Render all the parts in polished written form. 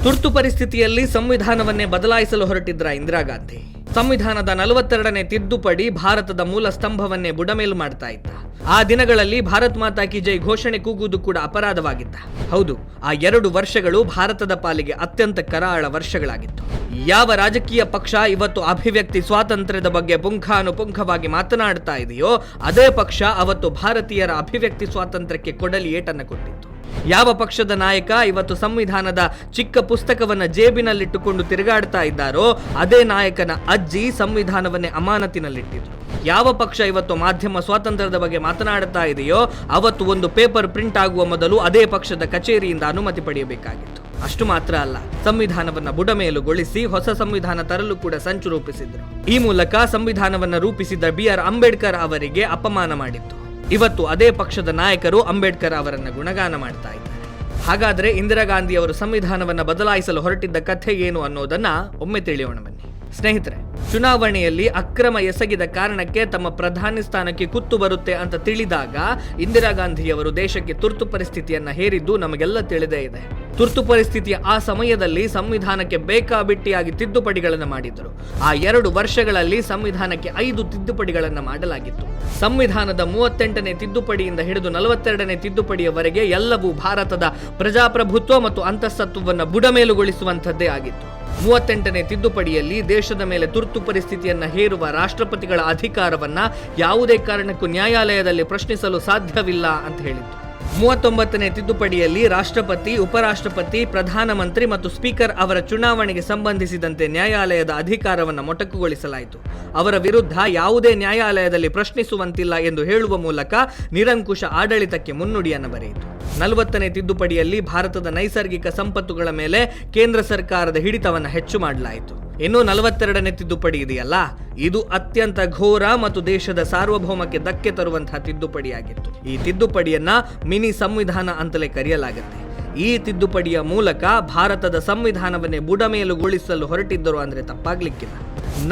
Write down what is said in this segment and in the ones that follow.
ತುರ್ತು ಪರಿಸ್ಥಿತಿಯಲ್ಲಿ ಸಂವಿಧಾನವನ್ನೇ ಬದಲಾಯಿಸಲು ಹೊರಟಿದ್ರ ಇಂದಿರಾ ಗಾಂಧಿ. ಸಂವಿಧಾನದ 42ನೇ ತಿದ್ದುಪಡಿ ಭಾರತದ ಮೂಲ ಸ್ತಂಭವನ್ನೇ ಬುಡಮೇಲು ಮಾಡ್ತಾ ಇದ್ದ. ಆ ದಿನಗಳಲ್ಲಿ ಭಾರತ್ ಮಾತಾ ಕಿ ಜೈ ಘೋಷಣೆ ಕೂಗುವುದು ಕೂಡ ಅಪರಾಧವಾಗಿತ್ತ. ಹೌದು, ಆ 2 ವರ್ಷಗಳು ಭಾರತದ ಪಾಲಿಗೆ ಅತ್ಯಂತ ಕರಾಳ ವರ್ಷಗಳಾಗಿತ್ತು. ಯಾವ ರಾಜಕೀಯ ಪಕ್ಷ ಇವತ್ತು ಅಭಿವ್ಯಕ್ತಿ ಸ್ವಾತಂತ್ರ್ಯದ ಬಗ್ಗೆ ಪುಂಖಾನುಪುಂಖವಾಗಿ ಮಾತನಾಡ್ತಾ ಇದೆಯೋ ಅದೇ ಪಕ್ಷ ಅವತ್ತು ಭಾರತೀಯರ ಅಭಿವ್ಯಕ್ತಿ ಸ್ವಾತಂತ್ರ್ಯಕ್ಕೆ ಕೊಡಲಿ ಏಟನ್ನು ಕೊಟ್ಟಿತ್ತು. ಯಾವ ಪಕ್ಷದ ನಾಯಕ ಇವತ್ತು ಸಂವಿಧಾನದ ಚಿಕ್ಕ ಪುಸ್ತಕವನ್ನ ಜೇಬಿನಲ್ಲಿಟ್ಟುಕೊಂಡು ತಿರುಗಾಡ್ತಾ ಇದ್ದಾರೋ ಅದೇ ನಾಯಕನ ಅಜ್ಜಿ ಸಂವಿಧಾನವನ್ನೇ ಅಮಾನತಿನಲ್ಲಿಟ್ಟಿದ್ರು. ಯಾವ ಪಕ್ಷ ಇವತ್ತು ಮಾಧ್ಯಮ ಸ್ವಾತಂತ್ರ್ಯದ ಬಗ್ಗೆ ಮಾತನಾಡುತ್ತಾ ಇದೆಯೋ ಅವತ್ತು ಒಂದು ಪೇಪರ್ ಪ್ರಿಂಟ್ ಆಗುವ ಮೊದಲು ಅದೇ ಪಕ್ಷದ ಕಚೇರಿಯಿಂದ ಅನುಮತಿ ಪಡೆಯಬೇಕಾಗಿತ್ತು. ಅಷ್ಟು ಮಾತ್ರ ಅಲ್ಲ, ಸಂವಿಧಾನವನ್ನ ಬುಡಮೇಲುಗೊಳಿಸಿ ಹೊಸ ಸಂವಿಧಾನ ತರಲು ಕೂಡ ಸಂಚು ರೂಪಿಸಿದ್ರು. ಈ ಮೂಲಕ ಸಂವಿಧಾನವನ್ನ ರೂಪಿಸಿದ BR ಅಂಬೇಡ್ಕರ್ ಅವರಿಗೆ ಅಪಮಾನ ಮಾಡಿತ್ತು. ಇವತ್ತು ಅದೇ ಪಕ್ಷದ ನಾಯಕರು ಅಂಬೇಡ್ಕರ್ ಅವರನ್ನ ಗುಣಗಾನ ಮಾಡ್ತಾ ಇದ್ದಾರೆ. ಹಾಗಾದ್ರೆ ಇಂದಿರಾ ಗಾಂಧಿ ಅವರು ಸಂವಿಧಾನವನ್ನ ಬದಲಾಯಿಸಲು ಹೊರಟಿದ್ದ ಕಥೆ ಏನು ಅನ್ನೋದನ್ನ ಒಮ್ಮೆ ತಿಳಿಯೋಣ ಬನ್ನಿ. ಸ್ನೇಹಿತರೆ, ಚುನಾವಣೆಯಲ್ಲಿ ಅಕ್ರಮ ಎಸಗಿದ ಕಾರಣಕ್ಕೆ ತಮ್ಮ ಪ್ರಧಾನಿ ಸ್ಥಾನಕ್ಕೆ ಕುತ್ತು ಬರುತ್ತೆ ಅಂತ ತಿಳಿದಾಗ ಇಂದಿರಾ ಗಾಂಧಿಯವರು ದೇಶಕ್ಕೆ ತುರ್ತು ಪರಿಸ್ಥಿತಿಯನ್ನ ಹೇರಿದ್ದು ನಮಗೆಲ್ಲ ತಿಳಿದೇ ಇದೆ. ತುರ್ತು ಪರಿಸ್ಥಿತಿಯ ಆ ಸಮಯದಲ್ಲಿ ಸಂವಿಧಾನಕ್ಕೆ ಬೇಕಾಬಿಟ್ಟಿಯಾಗಿ ತಿದ್ದುಪಡಿಗಳನ್ನು ಮಾಡಿದ್ದರು. ಆ 2 ವರ್ಷಗಳಲ್ಲಿ ಸಂವಿಧಾನಕ್ಕೆ 5 ತಿದ್ದುಪಡಿಗಳನ್ನು ಮಾಡಲಾಗಿತ್ತು. ಸಂವಿಧಾನದ 38ನೇ ತಿದ್ದುಪಡಿಯಿಂದ ಹಿಡಿದು 42ನೇ ತಿದ್ದುಪಡಿಯವರೆಗೆ ಎಲ್ಲವೂ ಭಾರತದ ಪ್ರಜಾಪ್ರಭುತ್ವ ಮತ್ತು ಅಂತಃಸತ್ವವನ್ನು ಬುಡಮೇಲುಗೊಳಿಸುವಂಥದ್ದೇ ಆಗಿತ್ತು. 38ನೇ ತಿದ್ದುಪಡಿಯಲ್ಲಿ ದೇಶದ ಮೇಲೆ ತುರ್ತು ಪರಿಸ್ಥಿತಿಯನ್ನ ಹೇರುವ ರಾಷ್ಟ್ರಪತಿಗಳ ಅಧಿಕಾರವನ್ನ ಯಾವುದೇ ಕಾರಣಕ್ಕೂ ನ್ಯಾಯಾಲಯದಲ್ಲಿ ಪ್ರಶ್ನಿಸಲು ಸಾಧ್ಯವಿಲ್ಲ ಅಂತ ಹೇಳಿತ್ತು. 39ನೇ ತಿದ್ದುಪಡಿಯಲ್ಲಿ ರಾಷ್ಟ್ರಪತಿ, ಉಪರಾಷ್ಟ್ರಪತಿ, ಪ್ರಧಾನಮಂತ್ರಿ ಮತ್ತು ಸ್ಪೀಕರ್ ಅವರ ಚುನಾವಣೆಗೆ ಸಂಬಂಧಿಸಿದಂತೆ ನ್ಯಾಯಾಲಯದ ಅಧಿಕಾರವನ್ನು ಮೊಟಕುಗೊಳಿಸಲಾಯಿತು. ಅವರ ವಿರುದ್ಧ ಯಾವುದೇ ನ್ಯಾಯಾಲಯದಲ್ಲಿ ಪ್ರಶ್ನಿಸುವಂತಿಲ್ಲ ಎಂದು ಹೇಳುವ ಮೂಲಕ ನಿರಂಕುಶ ಆಡಳಿತಕ್ಕೆ ಮುನ್ನುಡಿಯನ್ನು ಬರೆಯಿತು. 40ನೇ ತಿದ್ದುಪಡಿಯಲ್ಲಿ ಭಾರತದ ನೈಸರ್ಗಿಕ ಸಂಪತ್ತುಗಳ ಮೇಲೆ ಕೇಂದ್ರ ಸರ್ಕಾರದ ಹಿಡಿತವನ್ನು ಹೆಚ್ಚು ಮಾಡಲಾಯಿತು. ಇನ್ನು 42ನೇ ತಿದ್ದುಪಡಿ ಇದೆಯಲ್ಲ, ಇದು ಅತ್ಯಂತ ಘೋರ ಮತ್ತು ದೇಶದ ಸಾರ್ವಭೌಮಕ್ಕೆ ಧಕ್ಕೆ ತರುವಂತಹ ತಿದ್ದುಪಡಿಯಾಗಿತ್ತು. ಈ ತಿದ್ದುಪಡಿಯನ್ನ ಮಿನಿ ಸಂವಿಧಾನ ಅಂತಲೇ ಕರೆಯಲಾಗುತ್ತೆ. ಈ ತಿದ್ದುಪಡಿಯ ಮೂಲಕ ಭಾರತದ ಸಂವಿಧಾನವನ್ನೇ ಬುಡಮೇಲುಗೊಳಿಸಲು ಹೊರಟಿದ್ದರು ಅಂದ್ರೆ ತಪ್ಪಾಗ್ಲಿಕ್ಕಿಲ್ಲ.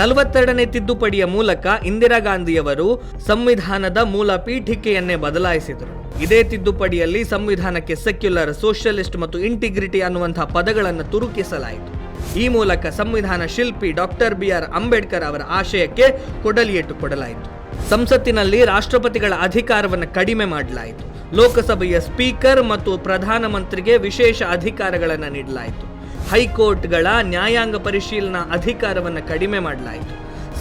42ನೇ ತಿದ್ದುಪಡಿಯ ಮೂಲಕ ಇಂದಿರಾ ಗಾಂಧಿಯವರು ಸಂವಿಧಾನದ ಮೂಲ ಪೀಠಿಕೆಯನ್ನೇ ಬದಲಾಯಿಸಿದರು. ಇದೇ ತಿದ್ದುಪಡಿಯಲ್ಲಿ ಸಂವಿಧಾನಕ್ಕೆ ಸೆಕ್ಯುಲರ್, ಸೋಷಿಯಲಿಸ್ಟ್ ಮತ್ತು ಇಂಟಿಗ್ರಿಟಿ ಅನ್ನುವಂತಹ ಪದಗಳನ್ನು ತುರುಕಿಸಲಾಯಿತು. ಈ ಮೂಲಕ ಸಂವಿಧಾನ ಶಿಲ್ಪಿ ಡಾಕ್ಟರ್ BR ಅಂಬೇಡ್ಕರ್ ಅವರ ಆಶಯಕ್ಕೆ ಕೊಡಲಿಯೇಟು ಕೊಡಲಾಯಿತು. ಸಂಸತ್ತಿನಲ್ಲಿ ರಾಷ್ಟ್ರಪತಿಗಳ ಅಧಿಕಾರವನ್ನು ಕಡಿಮೆ ಮಾಡಲಾಯಿತು. ಲೋಕಸಭೆಯ ಸ್ಪೀಕರ್ ಮತ್ತು ಪ್ರಧಾನಮಂತ್ರಿಗೆ ವಿಶೇಷ ಅಧಿಕಾರಗಳನ್ನು ನೀಡಲಾಯಿತು. ಹೈಕೋರ್ಟ್ಗಳ ನ್ಯಾಯಾಂಗ ಪರಿಶೀಲನಾ ಅಧಿಕಾರವನ್ನು ಕಡಿಮೆ ಮಾಡಲಾಯಿತು.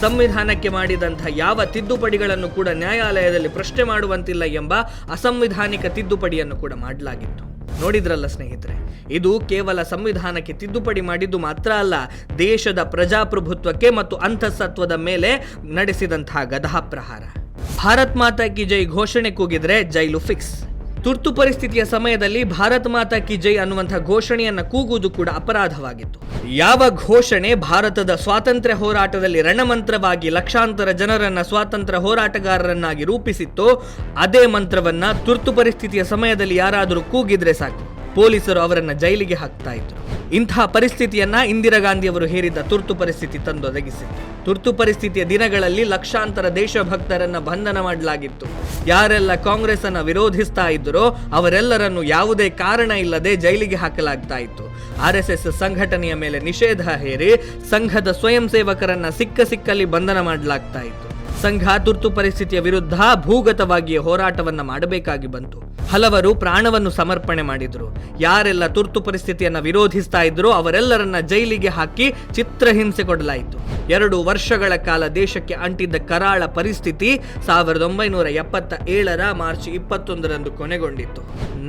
ಸಂವಿಧಾನಕ್ಕೆ ಮಾಡಿದಂತಹ ಯಾವ ತಿದ್ದುಪಡಿಗಳನ್ನು ಕೂಡ ನ್ಯಾಯಾಲಯದಲ್ಲಿ ಪ್ರಶ್ನೆ ಮಾಡುವಂತಿಲ್ಲ ಎಂಬ ಅಸಂವಿಧಾನಿಕ ತಿದ್ದುಪಡಿಯನ್ನು ಕೂಡ ಮಾಡಲಾಗಿತ್ತು. ನೋಡಿದ್ರಲ್ಲ ಸ್ನೇಹಿತರೆ, ಇದು ಕೇವಲ ಸಂವಿಧಾನಕ್ಕೆ ತಿದ್ದುಪಡಿ ಮಾಡಿದ್ದು ಮಾತ್ರ ಅಲ್ಲ, ದೇಶದ ಪ್ರಜಾಪ್ರಭುತ್ವಕ್ಕೆ ಮತ್ತು ಅಂತಃಸತ್ವದ ಮೇಲೆ ನಡೆಸಿದಂತಹ ಗದಾಪ್ರಹಾರ. ಭಾರತ್ ಮಾತಾ ಕಿ ಜೈ ಘೋಷಣೆ ಕೂಗಿದ್ರೆ ಜೈಲು ಫಿಕ್ಸ್. ತುರ್ತು ಪರಿಸ್ಥಿತಿಯ ಸಮಯದಲ್ಲಿ ಭಾರತ್ ಮಾತಾ ಕಿ ಜೈ ಅನ್ನುವಂತಹ ಘೋಷಣೆಯನ್ನ ಕೂಗುವುದು ಕೂಡ ಅಪರಾಧವಾಗಿತ್ತು. ಯಾವ ಘೋಷಣೆ ಭಾರತದ ಸ್ವಾತಂತ್ರ್ಯ ಹೋರಾಟದಲ್ಲಿ ರಣಮಂತ್ರವಾಗಿ ಲಕ್ಷಾಂತರ ಜನರನ್ನ ಸ್ವಾತಂತ್ರ್ಯ ಹೋರಾಟಗಾರರನ್ನಾಗಿ ರೂಪಿಸಿತ್ತೋ ಅದೇ ಮಂತ್ರವನ್ನ ತುರ್ತು ಪರಿಸ್ಥಿತಿಯ ಸಮಯದಲ್ಲಿ ಯಾರಾದರೂ ಕೂಗಿದ್ರೆ ಸಾಕು, ಪೊಲೀಸರು ಅವರನ್ನ ಜೈಲಿಗೆ ಹಾಕ್ತಾ ಇದ್ರು. ಇಂತಹ ಪರಿಸ್ಥಿತಿಯನ್ನ ಇಂದಿರಾ ಗಾಂಧಿ ಅವರು ಹೇರಿದ ತುರ್ತು ಪರಿಸ್ಥಿತಿ ತಂದೊದಗಿಸಿತ್ತು. ತುರ್ತು ಪರಿಸ್ಥಿತಿಯ ದಿನಗಳಲ್ಲಿ ಲಕ್ಷಾಂತರ ದೇಶಭಕ್ತರನ್ನ ಬಂಧನ ಮಾಡಲಾಗಿತ್ತು. ಯಾರೆಲ್ಲ ಕಾಂಗ್ರೆಸ್ ಅನ್ನ ವಿರೋಧಿಸ್ತಾ ಇದ್ದರೋ ಅವರೆಲ್ಲರನ್ನು ಯಾವುದೇ ಕಾರಣ ಇಲ್ಲದೆ ಜೈಲಿಗೆ ಹಾಕಲಾಗ್ತಾ ಇತ್ತು. RSS ಸಂಘಟನೆಯ ಮೇಲೆ ನಿಷೇಧ ಹೇರಿ ಸಂಘದ ಸ್ವಯಂ ಸೇವಕರನ್ನ ಸಿಕ್ಕಲ್ಲಿ ಬಂಧನ ಮಾಡಲಾಗ್ತಾ ಇತ್ತು. ಸಂಘ ತುರ್ತು ಪರಿಸ್ಥಿತಿಯ ವಿರುದ್ಧ ಭೂಗತವಾಗಿಯೇ ಹೋರಾಟವನ್ನ ಮಾಡಬೇಕಾಗಿ ಬಂತು. ಹಲವರು ಪ್ರಾಣವನ್ನು ಸಮರ್ಪಣೆ ಮಾಡಿದ್ರು. ಯಾರೆಲ್ಲ ತುರ್ತು ಪರಿಸ್ಥಿತಿಯನ್ನ ವಿರೋಧಿಸ್ತಾ ಇದ್ರು ಅವರೆಲ್ಲರನ್ನ ಜೈಲಿಗೆ ಹಾಕಿ ಚಿತ್ರಹಿಂಸೆ ಕೊಡಲಾಯಿತು. 2 ವರ್ಷಗಳ ಕಾಲ ದೇಶಕ್ಕೆ ಅಂಟಿದ್ದ ಕರಾಳ ಪರಿಸ್ಥಿತಿ 1977ರ ಮಾರ್ಚ್ 21ರಂದು ಕೊನೆಗೊಂಡಿತ್ತು.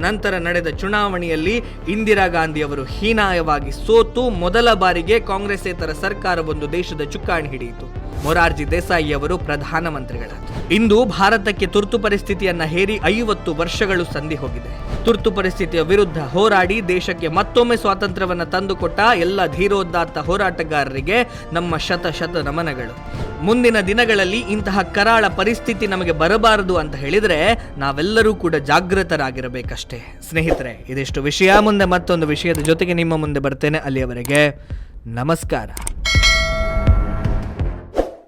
ನಂತರ ನಡೆದ ಚುನಾವಣೆಯಲ್ಲಿ ಇಂದಿರಾ ಗಾಂಧಿ ಅವರು ಹೀನಾಯವಾಗಿ ಸೋತು ಮೊದಲ ಬಾರಿಗೆ ಕಾಂಗ್ರೆಸ್ಸೇತರ ಸರ್ಕಾರವೊಂದು ದೇಶದ ಚುಕ್ಕಾಣಿ ಹಿಡಿಯಿತು. ಮೊರಾರ್ಜಿ ದೇಸಾಯಿ ಅವರು ಪ್ರಧಾನಮಂತ್ರಿಗಳಾದರು. ಇಂದು ಭಾರತಕ್ಕೆ ತುರ್ತು ಪರಿಸ್ಥಿತಿಯನ್ನ ಹೇರಿ 50 ವರ್ಷಗಳು ಸಂಧಿ ಹೋಗಿದೆ. ತುರ್ತು ಪರಿಸ್ಥಿತಿಯ ವಿರುದ್ಧ ಹೋರಾಡಿ ದೇಶಕ್ಕೆ ಮತ್ತೊಮ್ಮೆ ಸ್ವಾತಂತ್ರ್ಯವನ್ನ ತಂದುಕೊಟ್ಟ ಎಲ್ಲ ಧೀರೋದಾತ್ತ ಹೋರಾಟಗಾರರಿಗೆ ನಮ್ಮ ಶತ ನಮನಗಳು. ಮುಂದಿನ ದಿನಗಳಲ್ಲಿ ಇಂತಹ ಕರಾಳ ಪರಿಸ್ಥಿತಿ ನಮಗೆ ಬರಬಾರದು ಅಂತ ಹೇಳಿದ್ರೆ ನಾವೆಲ್ಲರೂ ಕೂಡ ಜಾಗೃತರಾಗಿರಬೇಕಷ್ಟೇ. ಸ್ನೇಹಿತರೆ, ಇದಿಷ್ಟು ವಿಷಯ. ಮುಂದೆ ಮತ್ತೊಂದು ವಿಷಯದ ಜೊತೆಗೆ ನಿಮ್ಮ ಮುಂದೆ ಬರ್ತೇನೆ. ಅಲ್ಲಿಯವರೆಗೆ ನಮಸ್ಕಾರ.